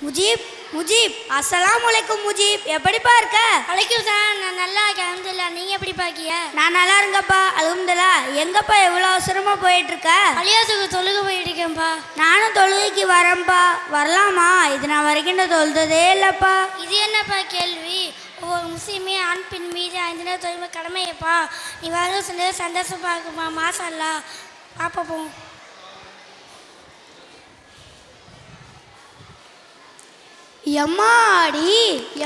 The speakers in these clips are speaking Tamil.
முஜீப் முஜீப் அஸ்ஸலாமு அலைக்கும் முஜீப், எப்படிப்பா இருக்க? வலைக்கும் சார், நான் நல்லா இருக்கேன் அல்ஹம்துலில்லாஹ். நீங்கள் எப்படி பாக்கிய? நான் நல்லா இருங்கப்பா அல்ஹம்துலில்லாஹ். எங்கப்பா எவ்வளோ அவசரமா போயிட்டு இருக்க? பள்ளியாசுக்கு தொழுக போயிட்டு இருக்கேன்ப்பா. நானும் தொழுகைக்கு வரேன்ப்பா. வரலாமா? இது நான் வரைக்கும் நான் தொழுதே இல்லைப்பா. இது என்னப்பா கேள்வி? ஒவ்வொரு முஸ்லீமே ஆண் பெண் மீது 5 நேரம் தொழுகை கடமையப்பா. நீ வர சொல்ல சந்தோஷமா இருக்குமா? மாஷா அல்லாஹ். பார்ப்போம். எம்மாடி,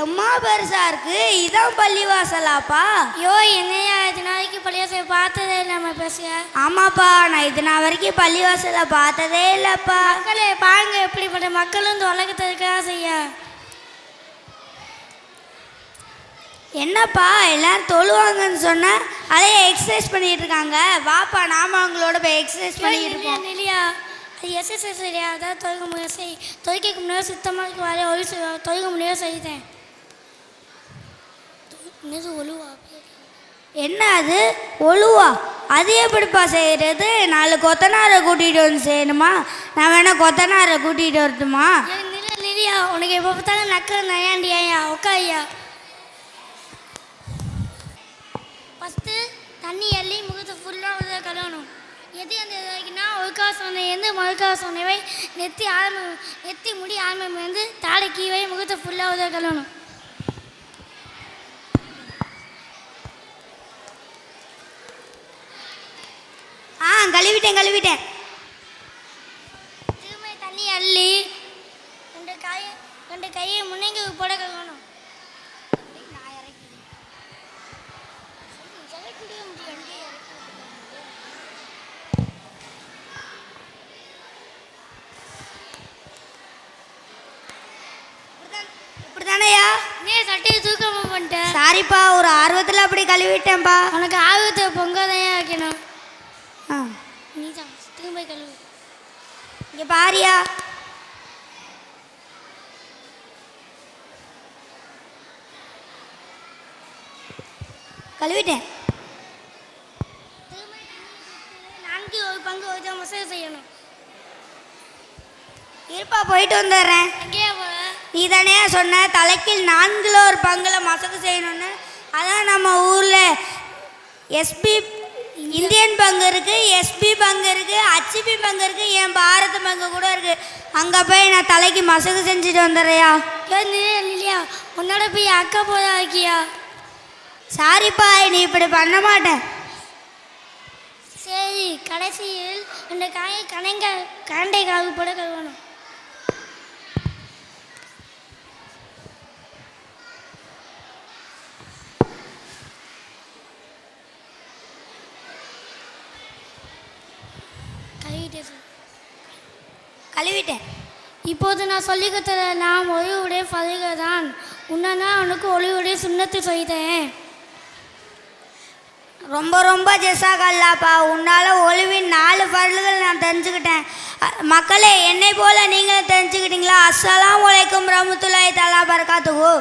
எம்மா பெருசா இருக்கு. இதான் பள்ளிவாசலாப்பா? ஐயோ, என்னையா இது நாளைக்கு பள்ளியாசை பார்த்ததே நம்ம பேசுக. ஆமாப்பா, நான் இது நான் வரைக்கும் பள்ளிவாசலை பார்த்ததே இல்லைப்பா. மக்களே பாருங்க, எப்படிப்பட்ட மக்களும் இந்த உலகத்தை இருக்கா செய்ய. என்னப்பா எல்லாரும் தொழுவாங்கன்னு சொன்ன, அதையே எக்ஸசைஸ் பண்ணிட்டு இருக்காங்க. வாப்பா, நாம அவங்களோட போய் எக்ஸசைஸ் பண்ணிட்டு இருக்கோம். இல்லையா, அது எக்ஸசைஸ் இல்லையா? அதான் தொழுக முடியாது செய். தொழுகைக்கு முன்னாடி சுத்தமாக வர ஒளி தொழுக முடியாது செய்தேன். ஒழுவா என்ன அது ஒழுவா? அது எப்படிப்பா செய்கிறது? 4 கொத்தனாரை கூட்டிகிட்டு வந்து செய்யணுமா? நான் வேணா கொத்தனாரை கூட்டிகிட்டு வரட்டுமா? இல்லையா, உனக்கு எப்போ பார்த்தாலும் நக்கல் நயாண்டியா? உட்காயா. ஃபஸ்ட்டு தண்ணி அள்ளி முகத்தை ஃபுல்லாக வந்து கழுவணும். எது அந்த இதாகினா ஒழுக்காசனை வந்து முழுக்காசனைவை நெத்தி முடி ஆரம்பம் வந்து தாடை கீவை முகத்தை ஃபுல்லாக உதவ கழுவணும். கழுவிட்டேன். திரும்ப தண்ணி அள்ளி 2 கையை முன்னங்க போட கழுவணும். இப்படிதானையா? நீ சட்டையை தூக்காம பண்ணிட்டேன். சாரிப்பா, ஒரு ஆர்வத்தில் அப்படி கழுவிட்டேன்ப்பா. உனக்கு ஆர்வத்தை பொங்கதான் வைக்கணும். நீ தான் திரும்ப கழுவு. இங்கே பாரியா, கழுவிட்டேன். 4 ஒரு பங்கு ஒரு மசாலா செய்யணும். இருப்பா, போயிட்டு வந்துடுறேன். எங்கேயா போற? நீ தானே சொன்ன தலைக்கு 4 ஒரு பங்கில் மசகு செய்யணும்னு. அதான் நம்ம ஊரில் எஸ்பி இந்தியன் பங்கு இருக்குது, எஸ்பி பங்கு இருக்குது, ஹச்பி பங்கு இருக்குது, என் பாரத பங்கு கூட இருக்குது. அங்கே போய் நான் தலைக்கு மசகு செஞ்சுட்டு வந்துடுறியா? இல்லையா, உன்னோட போய் அக்கா போதா ஆக்கியா? சாரிப்பா, நீ இப்படி பண்ண மாட்டேன். சரி, கடைசியில் 2 காயை கரண்டை காவு போட கழுவணும். கழுவிட்டேன். இப்போது நான் சொல்லிக்கொடுத்த நாம் ஒளிவுடைய ஃபதுகதான். உன்னா உனக்கு ஒளிவுடைய சுண்ணத்து செய்தேன். ரொம்ப ஜெசாகல்லாப்பா. உன்னால் ஒளிவின் 4 பருள்கள் நான் தெரிஞ்சுக்கிட்டேன். மக்களே, என்னை போல் நீங்களும் தெரிஞ்சுக்கிட்டீங்களா? அஸ்ஸலாமு அலைக்கும் ரஹ்மத்துல்லாஹி தஆலா பரகாத்துஹு.